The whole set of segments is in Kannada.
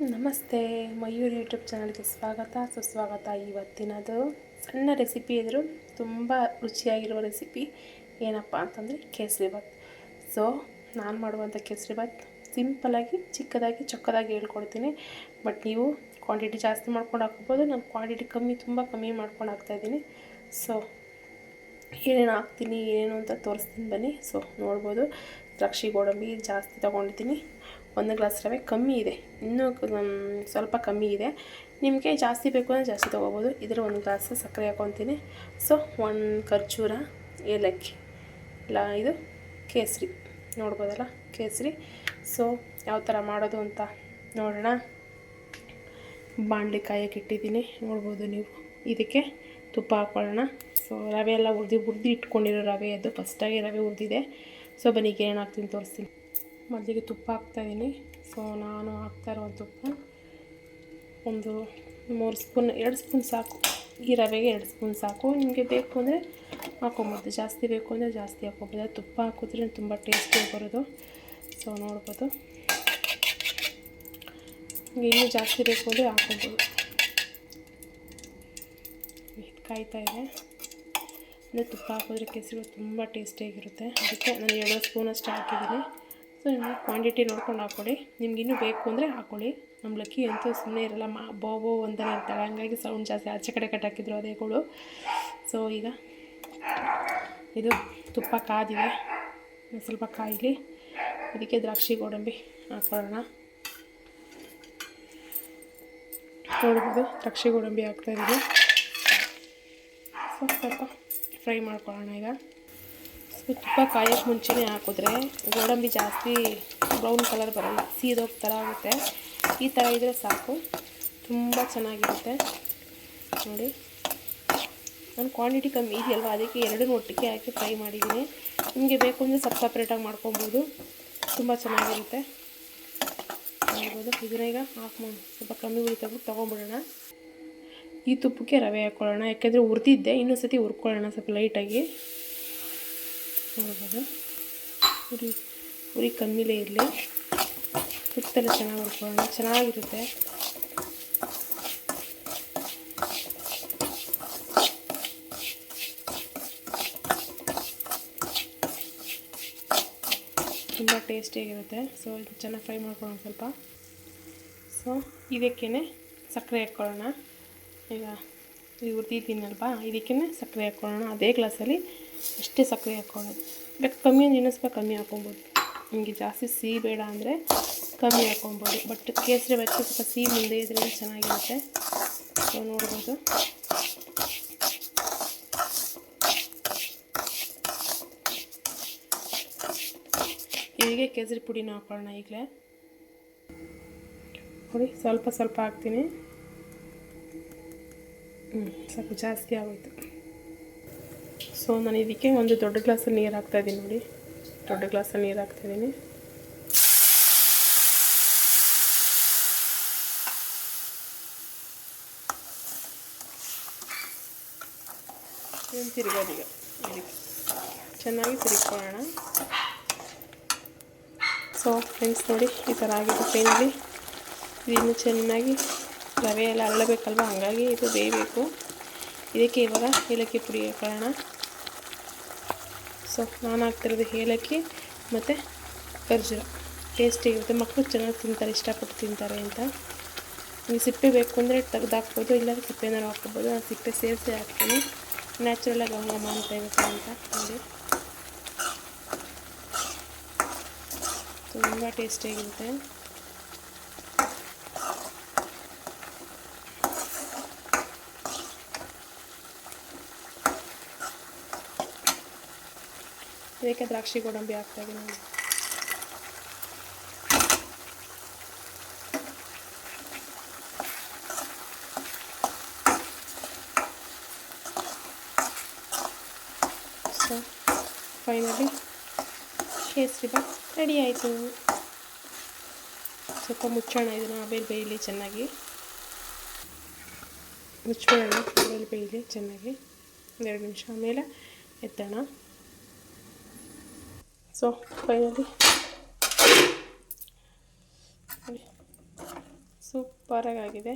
ನಮಸ್ತೆ, ಮಯೂರ್ ಯೂಟ್ಯೂಬ್ ಚಾನಲ್ಗೆ ಸ್ವಾಗತ ಸುಸ್ವಾಗತ. ಇವತ್ತಿನದು ಸಣ್ಣ ರೆಸಿಪಿ ಇದ್ದರೂ ತುಂಬ ರುಚಿಯಾಗಿರುವ ರೆಸಿಪಿ ಏನಪ್ಪ ಅಂತಂದರೆ ಕೇಸರಿಬಾತ್. ಸೊ ನಾನು ಮಾಡುವಂಥ ಕೇಸರಿಬಾತ್ ಸಿಂಪಲಾಗಿ ಚಿಕ್ಕದಾಗಿ ಚೊಕ್ಕದಾಗಿ ಹೇಳ್ಕೊಡ್ತೀನಿ. ಬಟ್ ನೀವು ಕ್ವಾಂಟಿಟಿ ಜಾಸ್ತಿ ಮಾಡ್ಕೊಂಡು ಹಾಕ್ಬೋದು. ನಾನು ಕ್ವಾಂಟಿಟಿ ತುಂಬ ಕಮ್ಮಿ ಮಾಡ್ಕೊಂಡು ಹಾಕ್ತಾಯಿದ್ದೀನಿ. ಸೊ ಏನೇನು ಹಾಕ್ತೀನಿ ಏನೇನು ಅಂತ ತೋರಿಸ್ತೀನಿ ಬನ್ನಿ. ಸೊ ನೋಡ್ಬೋದು, ದ್ರಾಕ್ಷಿ ಗೋಡಂಬಿ ಜಾಸ್ತಿ ತೊಗೊಂಡಿದ್ದೀನಿ. 1 ಗ್ಲಾಸ್ ರವೆ ಕಮ್ಮಿ ಇದೆ, ಇನ್ನೂ ಸ್ವಲ್ಪ ಕಮ್ಮಿ ಇದೆ. ನಿಮಗೆ ಜಾಸ್ತಿ ಬೇಕು ಅಂದರೆ ಜಾಸ್ತಿ ತೊಗೋಬೋದು. ಇದರ 1 ಗ್ಲಾಸ್ ಸಕ್ಕರೆ ಹಾಕ್ಕೊತೀನಿ. ಸೊ 1 ಖರ್ಜೂರ, ಏಲಕ್ಕಿ, ಇದು ಕೇಸರಿ ನೋಡ್ಬೋದಲ್ಲ, ಕೇಸರಿ. ಸೊ ಯಾವ ಥರ ಮಾಡೋದು ಅಂತ ನೋಡೋಣ. ಬಾಣಲಿ ಕಾಯಕ್ಕೆ ಇಟ್ಟಿದ್ದೀನಿ, ನೋಡ್ಬೋದು ನೀವು. ಇದಕ್ಕೆ ತುಪ್ಪ ಹಾಕ್ಕೊಳ್ಳೋಣ. ಸೊ ರವೆ ಎಲ್ಲ ಹುರಿದು ಇಟ್ಕೊಂಡಿರೋ ರವೆ, ಅದು ಫಸ್ಟಾಗಿ ರವೆ ಹುರಿದಿದೆ. ಸೊ ಬನ್ನಿ ಏನು ಹಾಕ್ತೀನಿ ತೋರಿಸ್ತೀನಿ. ಮೊದಲಿಗೆ ತುಪ್ಪ ಹಾಕ್ತಾಯಿದ್ದೀನಿ. ಸೊ ನಾನು ಹಾಕ್ತಾ ಇರೋ ತುಪ್ಪ ಒಂದು 3 ಸ್ಪೂನ್, 2 ಸ್ಪೂನ್ ಸಾಕು. ಈ ರವೆಗೆ 2 ಸ್ಪೂನ್ ಸಾಕು. ನಿಮಗೆ ಬೇಕು ಅಂದರೆ ಹಾಕ್ಕೊಬೋದು, ಜಾಸ್ತಿ ಬೇಕು ಅಂದರೆ ಜಾಸ್ತಿ ಹಾಕ್ಕೊಬೋದು. ತುಪ್ಪ ಹಾಕಿದ್ರೆ ತುಂಬ ಟೇಸ್ಟಿಯಾಗಿ ಬರೋದು. ಸೊ ನೋಡ್ಬೋದು, ಇನ್ನೂ ಜಾಸ್ತಿ ಬೇಕು ಅಂದರೆ ಹಾಕ್ಕೊಬೋದು. ಕಾಯ್ತಾ ಇದೆ ಅಂದರೆ ತುಪ್ಪ ಹಾಕಿದ್ರೆ ಕೇಸರಿ ತುಂಬ ಟೇಸ್ಟಿಯಾಗಿರುತ್ತೆ. ಅದಕ್ಕೆ ನಾನು 2 ಸ್ಪೂನಷ್ಟು ಹಾಕಿದ್ದೀನಿ. ಸೊ ನಿಮಗೆ ಕ್ವಾಂಟಿಟಿ ನೋಡ್ಕೊಂಡು ಹಾಕ್ಕೊಳ್ಳಿ. ನಿಮ್ಗಿನ್ನೂ ಬೇಕು ಅಂದರೆ ಹಾಕ್ಕೊಳ್ಳಿ. ನಮ್ಮ ಲಕ್ಕಿ ಅಂತೂ ಸುಮ್ಮನೆ ಇರಲ್ಲ, ಬೋಬೋ ಒಂದನೇ ಇರ್ತಾಳೆ, ಹಂಗಾಗಿ ಸೌಂಡ್ ಜಾಸ್ತಿ ಆಚೆ ಕಡೆ ಕಟ್ಟಾಕಿದ್ರು ಅದೇಗಳು. ಸೊ ಈಗ ಇದು ತುಪ್ಪ ಕಾದಿದೆ, ಸ್ವಲ್ಪ ಕಾಯಿಲಿ. ಅದಕ್ಕೆ ದ್ರಾಕ್ಷಿ ಗೋಡಂಬಿ ಹಾಕ್ಕೊಳ್ಳೋಣ. ನೋಡ್ಬೋದು, ದ್ರಾಕ್ಷಿ ಗೋಡಂಬಿ ಹಾಕ್ತಾಯಿದ್ದೀನಿ. ಸೊ ಸ್ವಲ್ಪ ಫ್ರೈ ಮಾಡ್ಕೊಳ್ಳೋಣ ಈಗ. ತುಪ್ಪ ಕಾಯೋಕ್ಕೆ ಮುಂಚೆನೇ ಹಾಕಿದ್ರೆ ಗೋಡಂಬಿ ಜಾಸ್ತಿ ಬ್ರೌನ್ ಕಲರ್ ಬರೋಲ್ಲ, ಸೀದೋಗಿ ಥರ ಆಗುತ್ತೆ. ಈ ಥರ ಇದ್ದರೆ ಸಾಕು, ತುಂಬ ಚೆನ್ನಾಗಿರುತ್ತೆ. ನೋಡಿ, ನಾನು ಕ್ವಾಂಟಿಟಿ ಕಮ್ಮಿ ಇದೆಯಲ್ವ, ಅದಕ್ಕೆ 2 ಒಟ್ಟಿಗೆ ಹಾಕಿ ಫ್ರೈ ಮಾಡಿದ್ದೀನಿ. ನಿಮಗೆ ಬೇಕು ಅಂದರೆ ಸಪ್ರೇಟಾಗಿ ಮಾಡ್ಕೊಬೋದು, ತುಂಬ ಚೆನ್ನಾಗಿರುತ್ತೆ. ನೋಡ್ಬೋದು. ಇದನ್ನ ಈಗ ಸ್ವಲ್ಪ ಕಮ್ಮಿ ಉರಿ ತೊಗೊಂಬಿಡೋಣ. ಈ ತುಪ್ಪಕ್ಕೆ ರವೆ ಹಾಕ್ಕೊಳ್ಳೋಣ, ಯಾಕೆಂದರೆ ಹುರಿದಿದ್ದೆ, ಇನ್ನೊಂದು ಸತಿ ಹುರ್ಕೊಳ್ಳೋಣ ಸ್ವಲ್ಪ ಲೈಟಾಗಿ. ನೋಡ್ಬೋದು, ಉರಿ ಕಮ್ಮಿಲೇ ಇರಲಿ, ತುಪ್ಪದೆಲ್ಲ ಚೆನ್ನಾಗಿ ಹುರ್ಕೊಳ್ಳೋಣ, ಚೆನ್ನಾಗಿರುತ್ತೆ. ತುಂಬ ಟೇಸ್ಟಿಯಾಗಿರುತ್ತೆ. ಸೊ ಇದು ಚೆನ್ನಾಗಿ ಫ್ರೈ ಮಾಡ್ಕೊಳ್ಳೋಣ ಸ್ವಲ್ಪ. ಸೊ ಇದಕ್ಕೇ ಸಕ್ಕರೆ ಹಾಕ್ಕೊಳ್ಳೋಣ. ಈಗ ಇದು ಹುರಿದಿದ್ದೀನಲ್ವಾ, ಇದಕ್ಕೇ ಸಕ್ಕರೆ ಹಾಕ್ಕೊಳ್ಳೋಣ. ಅದೇ ಗ್ಲಾಸಲ್ಲಿ ಅಷ್ಟೇ ಸಕ್ಕರೆ ಹಾಕ್ಕೊಳ್ಳೋದು. ಬೇಕು ಕಮ್ಮಿ ಅಂದರೆ ಇನ್ನೂ ಸ್ವಲ್ಪ ಕಮ್ಮಿ ಹಾಕ್ಕೊಬೋದು. ನಿಮಗೆ ಜಾಸ್ತಿ ಸಿಹಿ ಬೇಡ ಅಂದರೆ ಕಮ್ಮಿ ಹಾಕ್ಕೊಬೋದು. ಬಟ್ ಕೇಸರಿ ಬಾತ್ಗೆ ಸ್ವಲ್ಪ ಸಿಹಿ ಮುಂದೆ ಇದ್ದರೆ ಚೆನ್ನಾಗಿರುತ್ತೆ. ಸೊ ನೋಡ್ಬೋದು, ಹೀಗೆ ಕೇಸರಿ ಪುಡಿನ ಹಾಕ್ಕೊಳ್ಳೋಣ. ಈಗಲೇ ನೋಡಿ, ಸ್ವಲ್ಪ ಸ್ವಲ್ಪ ಹಾಕ್ತೀನಿ. ಸ್ವಲ್ಪ ಜಾಸ್ತಿ ಆಗೋಯ್ತು. ಸೊ ನಾನು ಇದಕ್ಕೆ ಒಂದು ದೊಡ್ಡ ಗ್ಲಾಸಲ್ಲಿ ನೀರು ಹಾಕ್ತಾಯಿದ್ದೀನಿ. ನೋಡಿ, ದೊಡ್ಡ ಗ್ಲಾಸಲ್ಲಿ ನೀರು ಹಾಕ್ತಾಯಿದ್ದೀನಿ. ತಿರುಗೋದೀಗ ಇದಕ್ಕೆ ಚೆನ್ನಾಗಿ ತಿರುಗಿಕೊಳ್ಳೋಣ. ಸೊ ಫ್ರೆಂಡ್ಸ್ ನೋಡಿ, ಈ ಥರ ಆಗಿದೆ ಫೈನಲಿ. ಇದನ್ನು ಚೆನ್ನಾಗಿ ರವೆ ಎಲ್ಲ ಅರಳಬೇಕಲ್ವ, ಹಾಗಾಗಿ ಇದು ಬೇಯಬೇಕು. ಇದಕ್ಕೆ ಇವಾಗ ಏಲಕ್ಕಿ ಪುಡಿ ಹಾಕೋಣ. ಸೊ ನಾನು ಹಾಕ್ತಿರೋದು ಏಲಕ್ಕಿ ಮತ್ತು ಖರ್ಜೂರ, ಟೇಸ್ಟಿಗಿರುತ್ತೆ. ಮಕ್ಕಳು ಚೆನ್ನಾಗಿ ತಿಂತಾರೆ, ಇಷ್ಟಪಟ್ಟು ತಿಂತಾರೆ ಅಂತ. ನಿಮಗೆ ಸಿಪ್ಪೆ ಬೇಕು ಅಂದರೆ ತೆಗೆದು ಹಾಕ್ಬೋದು, ಇಲ್ಲಾಂದರೆ ಸಿಪ್ಪೆನಾರು ಹಾಕ್ಕೊಬೋದು. ನಾನು ಸಿಪ್ಪೆ ಸೇರಿಸಿ ಹಾಕ್ತೀನಿ, ನ್ಯಾಚುರಲಾಗಿ ಗಂಗಮ್ಮ ಅಂತ ಇರುತ್ತೆ ಅಂತ. ನೋಡಿ, ತುಂಬ ಟೇಸ್ಟಿಯಾಗಿರುತ್ತೆ. ಇದಕ್ಕೆ ದ್ರಾಕ್ಷಿ ಗೋಡಂಬಿ ಹಾಕ್ತಾಯಿದ್ದೀನಿ. ಸೊ ಫೈನಲಿ ಕೇಸರಿಬಾತ್ ರೆಡಿ ಆಯಿತು. ಸ್ವಲ್ಪ ಮುಚ್ಚೋಣ, ಇದನ್ನು ಆಮೇಲೆ ಬೇಯಲಿ ಚೆನ್ನಾಗಿ. ಮುಚ್ಚೋಣ, ಆಮೇಲೆ ಬೇಯಲಿ ಚೆನ್ನಾಗಿ. 2 ನಿಮಿಷ ಆಮೇಲೆ ಎತ್ತೋಣ. So finally ಸೂಪರಾಗಿದೆ.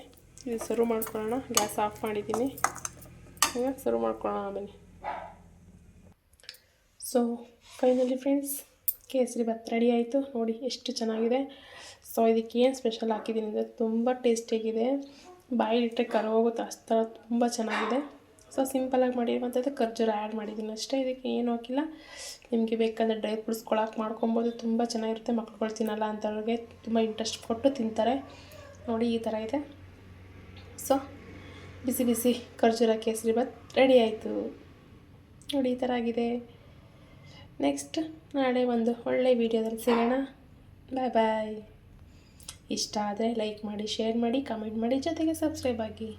ಇದು ಸರ್ವ್ ಮಾಡ್ಕೊಳ್ಳೋಣ. ಗ್ಯಾಸ್ ಆಫ್ ಮಾಡಿದ್ದೀನಿ. ಈಗ ಸರ್ವ್ ಮಾಡ್ಕೊಳ್ಳೋಣ ಬನ್ನಿ. So finally friends, kesari bath ready ಆಯಿತು. ನೋಡಿ ಎಷ್ಟು ಚೆನ್ನಾಗಿದೆ. ಸೊ ಇದಕ್ಕೆ ಏನು ಸ್ಪೆಷಲ್ ಹಾಕಿದ್ದೀನಿ ಅಂದರೆ ತುಂಬ ಟೇಸ್ಟಿಯಾಗಿದೆ. ಬಾಯಿಲಿಟ್ಟರೆ ಕರಗೋಗುತ್ತೆ ಅಷ್ಟು ಥರ ತುಂಬ ಚೆನ್ನಾಗಿದೆ. ಸೊ ಸಿಂಪಲಾಗಿ ಮಾಡಿರುವಂಥದ್ದು ಖರ್ಜೂರ ಆ್ಯಡ್ ಮಾಡಿದ್ದೀನಿ ಅಷ್ಟೇ. ಇದಕ್ಕೆ ಏನೂ ಹಾಕಿಲ್ಲ. ನಿಮಗೆ ಬೇಕಂದರೆ ಡ್ರೈ ಫ್ರೂಟ್ಸ್ಗಳು ಮಾಡ್ಕೊಬೋದು. ತುಂಬ ಚೆನ್ನಾಗಿರುತ್ತೆ. ಮಕ್ಳುಗಳು ತಿನ್ನಲ್ಲ ಅಂಥವ್ರಿಗೆ ತುಂಬ ಇಂಟ್ರೆಸ್ಟ್ ಕೊಟ್ಟು ತಿಂತಾರೆ. ನೋಡಿ ಈ ಥರ ಇದೆ. ಸೊ ಬಿಸಿ ಬಿಸಿ ಖರ್ಜೂರ ಕೇಸರಿ ಭಾತ್ ರೆಡಿ ಆಯಿತು. ನೋಡಿ ಈ ಥರ ಆಗಿದೆ. ನೆಕ್ಸ್ಟ್ ನಾಳೆ ಒಂದು ಒಳ್ಳೆ ವೀಡಿಯೋದಲ್ಲಿ ಸಿಗೋಣ. ಬಾಯ್ ಬಾಯ್. ಇಷ್ಟ ಆದರೆ ಲೈಕ್ ಮಾಡಿ, ಶೇರ್ ಮಾಡಿ, ಕಮೆಂಟ್ ಮಾಡಿ, ಜೊತೆಗೆ ಸಬ್ಸ್ಕ್ರೈಬ್ ಆಗಿ.